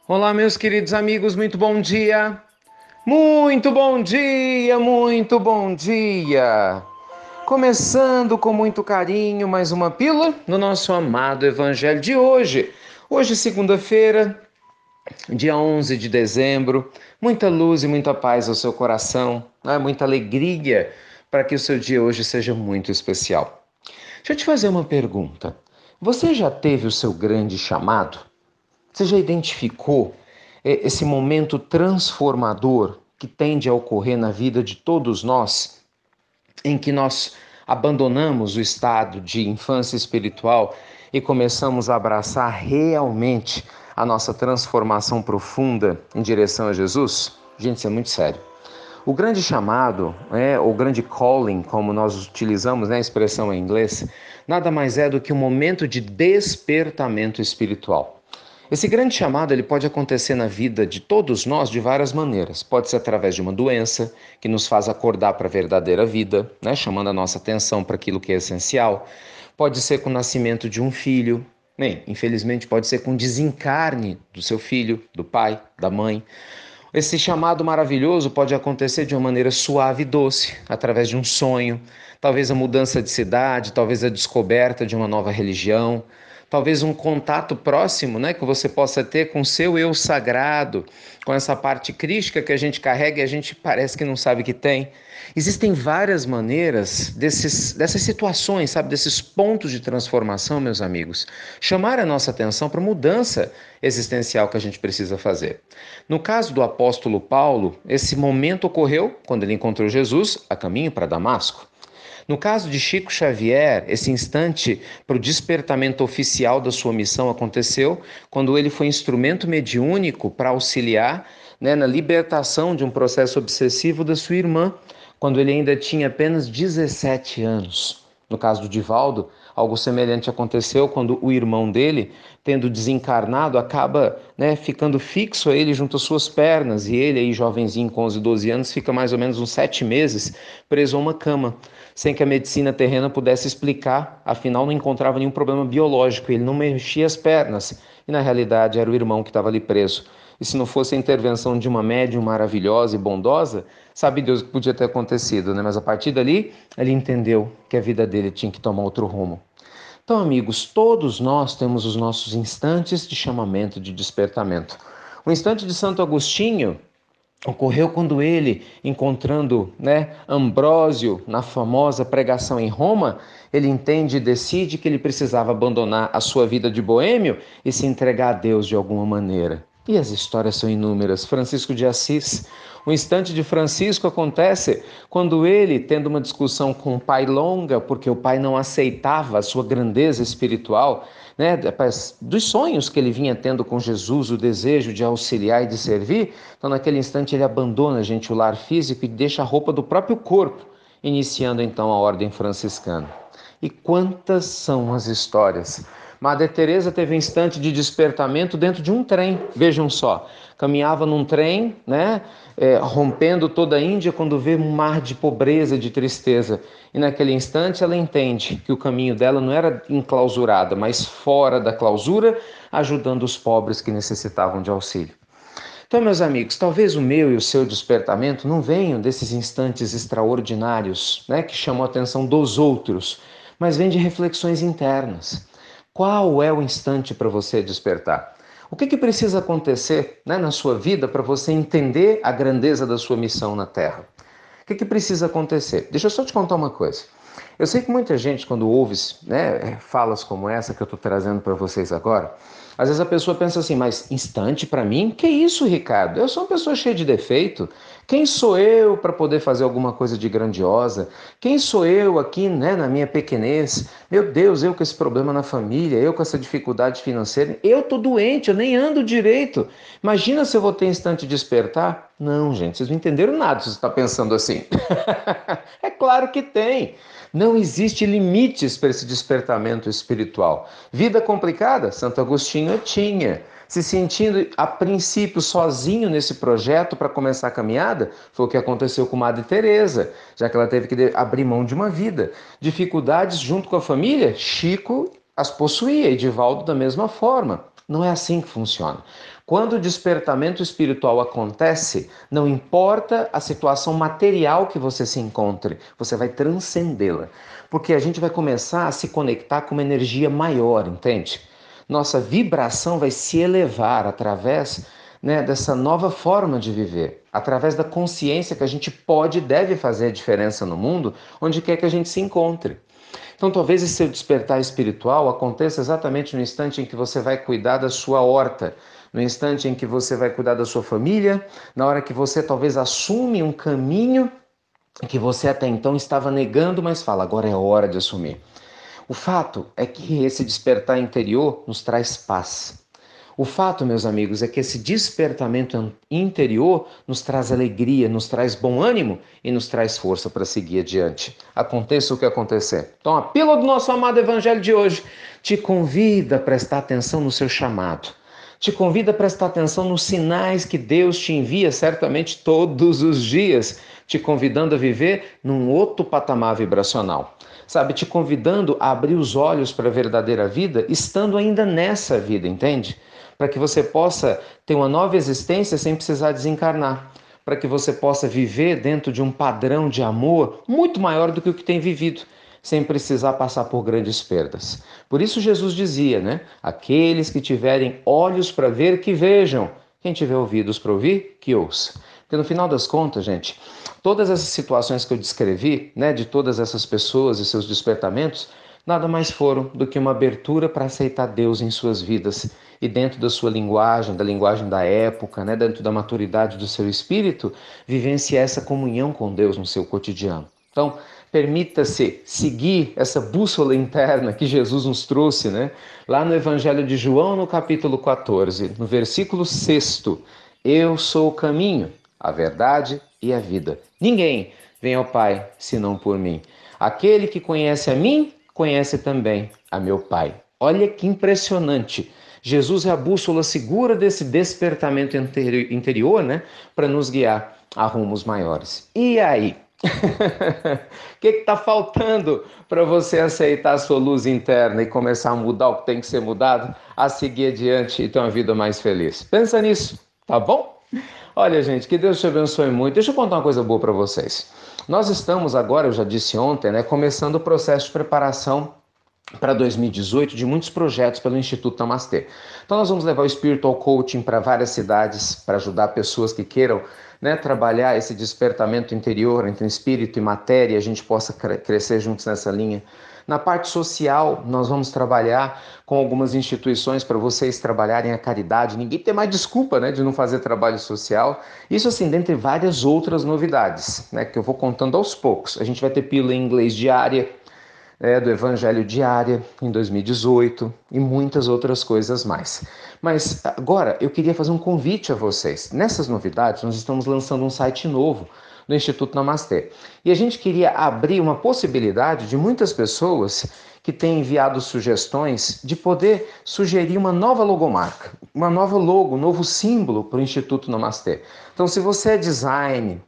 Olá, meus queridos amigos, muito bom dia! Muito bom dia, muito bom dia! Começando com muito carinho mais uma pílula no nosso amado Evangelho de hoje. Hoje, segunda-feira, dia 11 de dezembro. Muita luz e muita paz ao seu coração, né? Muita alegria para que o seu dia hoje seja muito especial. Deixa eu te fazer uma pergunta. Você já teve o seu grande chamado? Você já identificou esse momento transformador que tende a ocorrer na vida de todos nós, em que nós abandonamos o estado de infância espiritual e começamos a abraçar realmente a nossa transformação profunda em direção a Jesus? Gente, isso é muito sério. O grande chamado, ou grande calling, como nós utilizamos, a expressão em inglês, nada mais é do que um momento de despertamento espiritual. Esse grande chamado ele pode acontecer na vida de todos nós de várias maneiras. Pode ser através de uma doença que nos faz acordar para a verdadeira vida, chamando a nossa atenção para aquilo que é essencial. Pode ser com o nascimento de um filho. Bem, infelizmente pode ser com o desencarne do seu filho, do pai, da mãe. Esse chamado maravilhoso pode acontecer de uma maneira suave e doce, através de um sonho, talvez a mudança de cidade, talvez a descoberta de uma nova religião, talvez um contato próximo, que você possa ter com o seu eu sagrado, com essa parte crística que a gente carrega e a gente parece que não sabe que tem. Existem várias maneiras dessas situações, sabe, desses pontos de transformação, meus amigos, chamar a nossa atenção para a mudança existencial que a gente precisa fazer. No caso do apóstolo Paulo, esse momento ocorreu quando ele encontrou Jesus a caminho para Damasco. No caso de Chico Xavier, esse instante para o despertamento oficial da sua missão aconteceu quando ele foi instrumento mediúnico para auxiliar na libertação de um processo obsessivo da sua irmã, quando ele ainda tinha apenas 17 anos. No caso do Divaldo, algo semelhante aconteceu quando o irmão dele, tendo desencarnado, acaba ficando fixo a ele junto às suas pernas, e ele aí, jovenzinho com 11, 12 anos, fica mais ou menos uns 7 meses preso a uma cama, sem que a medicina terrena pudesse explicar, afinal não encontrava nenhum problema biológico, ele não mexia as pernas, e na realidade era o irmão que estava ali preso. E se não fosse a intervenção de uma médium maravilhosa e bondosa, sabe Deus o que podia ter acontecido, Mas a partir dali, ele entendeu que a vida dele tinha que tomar outro rumo. Então, amigos, todos nós temos os nossos instantes de chamamento, de despertamento. O instante de Santo Agostinho ocorreu quando ele, encontrando Ambrósio na famosa pregação em Roma, ele entende e decide que ele precisava abandonar a sua vida de boêmio e se entregar a Deus de alguma maneira. E as histórias são inúmeras. Francisco de Assis. O instante de Francisco acontece quando ele, tendo uma discussão com o pai longa, porque o pai não aceitava a sua grandeza espiritual, dos sonhos que ele vinha tendo com Jesus, o desejo de auxiliar e de servir, então naquele instante ele abandona, gente, o lar físico e deixa a roupa do próprio corpo, iniciando então a ordem franciscana. E quantas são as histórias? Madre Teresa teve um instante de despertamento dentro de um trem. Vejam só, caminhava num trem, rompendo toda a Índia quando vê um mar de pobreza, de tristeza. E naquele instante ela entende que o caminho dela não era enclausurada, mas fora da clausura, ajudando os pobres que necessitavam de auxílio. Então, meus amigos, talvez o meu e o seu despertamento não venham desses instantes extraordinários, que chamam a atenção dos outros, mas vêm de reflexões internas. Qual é o instante para você despertar? O que precisa acontecer na sua vida para você entender a grandeza da sua missão na Terra? O que precisa acontecer? Deixa eu só te contar uma coisa. Eu sei que muita gente, quando ouve falas como essa que eu estou trazendo para vocês agora, às vezes a pessoa pensa assim, mas instante para mim? Que isso, Ricardo? Eu sou uma pessoa cheia de defeito. Quem sou eu para poder fazer alguma coisa de grandiosa? Quem sou eu aqui, na minha pequenez? Meu Deus, eu com esse problema na família, eu com essa dificuldade financeira, eu tô doente, eu nem ando direito. Imagina se eu vou ter instante de despertar? Não, gente, vocês não entenderam nada se você está pensando assim. É claro que tem. Não existe limites para esse despertamento espiritual. Vida complicada? Santo Agostinho tinha. Se sentindo, a princípio, sozinho nesse projeto para começar a caminhada, foi o que aconteceu com Madre Teresa, já que ela teve que abrir mão de uma vida. Dificuldades junto com a família? Chico as possuía e Divaldo da mesma forma. Não é assim que funciona. Quando o despertamento espiritual acontece, não importa a situação material que você se encontre, você vai transcendê-la. Porque a gente vai começar a se conectar com uma energia maior, entende? Nossa vibração vai se elevar através, dessa nova forma de viver, através da consciência que a gente pode e deve fazer a diferença no mundo, onde quer que a gente se encontre. Então, talvez esse seu despertar espiritual aconteça exatamente no instante em que você vai cuidar da sua horta, no instante em que você vai cuidar da sua família, na hora que você talvez assume um caminho que você até então estava negando, mas fala, agora é hora de assumir. O fato é que esse despertar interior nos traz paz. O fato, meus amigos, é que esse despertamento interior nos traz alegria, nos traz bom ânimo e nos traz força para seguir adiante. Aconteça o que acontecer. Então, a pílula do nosso amado evangelho de hoje te convida a prestar atenção no seu chamado. Te convida a prestar atenção nos sinais que Deus te envia certamente todos os dias, te convidando a viver num outro patamar vibracional. Sabe, te convidando a abrir os olhos para a verdadeira vida, estando ainda nessa vida, entende? Para que você possa ter uma nova existência sem precisar desencarnar. Para que você possa viver dentro de um padrão de amor muito maior do que o que tem vivido, sem precisar passar por grandes perdas. Por isso Jesus dizia, Aqueles que tiverem olhos para ver, que vejam. Quem tiver ouvidos para ouvir, que ouça. Porque no final das contas, gente, todas essas situações que eu descrevi, de todas essas pessoas e seus despertamentos, nada mais foram do que uma abertura para aceitar Deus em suas vidas e dentro da sua linguagem, da linguagem da época, dentro da maturidade do seu espírito, vivenciar essa comunhão com Deus no seu cotidiano. Então, permita-se seguir essa bússola interna que Jesus nos trouxe, lá no Evangelho de João, no capítulo 14, no versículo 6º. Eu sou o caminho, a verdade e a vida. Ninguém vem ao Pai senão por mim. Aquele que conhece a mim, conhece também a meu Pai. Olha que impressionante. Jesus é a bússola segura desse despertamento interior, para nos guiar a rumos maiores. E aí? O que está faltando para você aceitar a sua luz interna e começar a mudar o que tem que ser mudado, a seguir adiante e ter uma vida mais feliz? Pensa nisso, tá bom? Olha, gente, que Deus te abençoe muito. Deixa eu contar uma coisa boa para vocês. Nós estamos agora, eu já disse ontem, começando o processo de preparação para 2018 de muitos projetos pelo Instituto Namastê. Então nós vamos levar o Spiritual Coaching para várias cidades para ajudar pessoas que queiram trabalhar esse despertamento interior entre espírito e matéria e a gente possa crescer juntos nessa linha. Na parte social, nós vamos trabalhar com algumas instituições para vocês trabalharem a caridade. Ninguém tem mais desculpa, de não fazer trabalho social. Isso assim, dentre várias outras novidades, que eu vou contando aos poucos. A gente vai ter pílula em inglês diária, do Evangelho diária em 2018 e muitas outras coisas mais. Mas agora eu queria fazer um convite a vocês. Nessas novidades, nós estamos lançando um site novo do Instituto Namastê. E a gente queria abrir uma possibilidade de muitas pessoas que têm enviado sugestões de poder sugerir uma nova logomarca, uma nova logo, um novo símbolo para o Instituto Namastê. Então, se você é design,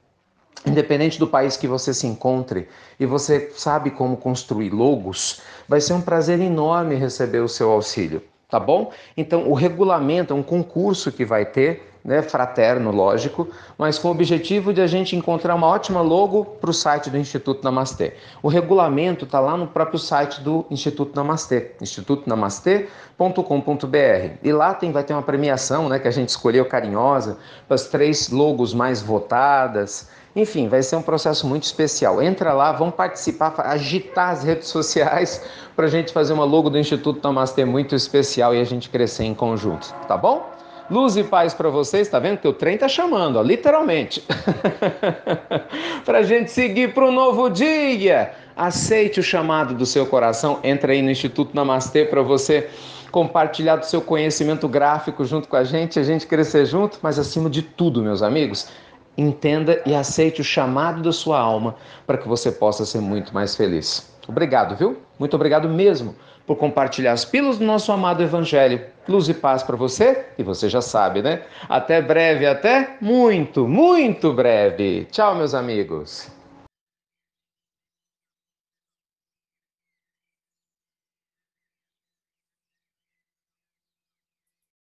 independente do país que você se encontre e você sabe como construir logos, vai ser um prazer enorme receber o seu auxílio, tá bom? Então, o regulamento é um concurso que vai ter, fraterno, lógico, mas com o objetivo de a gente encontrar uma ótima logo para o site do Instituto Namastê. O regulamento está lá no próprio site do Instituto Namastê, institutonamastê.com.br. E lá vai ter uma premiação, que a gente escolheu carinhosa, para as 3 logos mais votadas. Enfim, vai ser um processo muito especial. Entra lá, vamos participar, agitar as redes sociais para a gente fazer uma logo do Instituto Namastê muito especial e a gente crescer em conjunto, tá bom? Luz e paz para vocês, tá vendo que o trem tá chamando, literalmente. Para a gente seguir para o novo dia. Aceite o chamado do seu coração, entra aí no Instituto Namastê para você compartilhar do seu conhecimento gráfico junto com a gente crescer junto, mas acima de tudo, meus amigos, entenda e aceite o chamado da sua alma para que você possa ser muito mais feliz. Obrigado, viu? Muito obrigado mesmo por compartilhar as pílulas do nosso amado Evangelho. Luz e paz para você, e você já sabe, Até breve, até muito, muito breve. Tchau, meus amigos.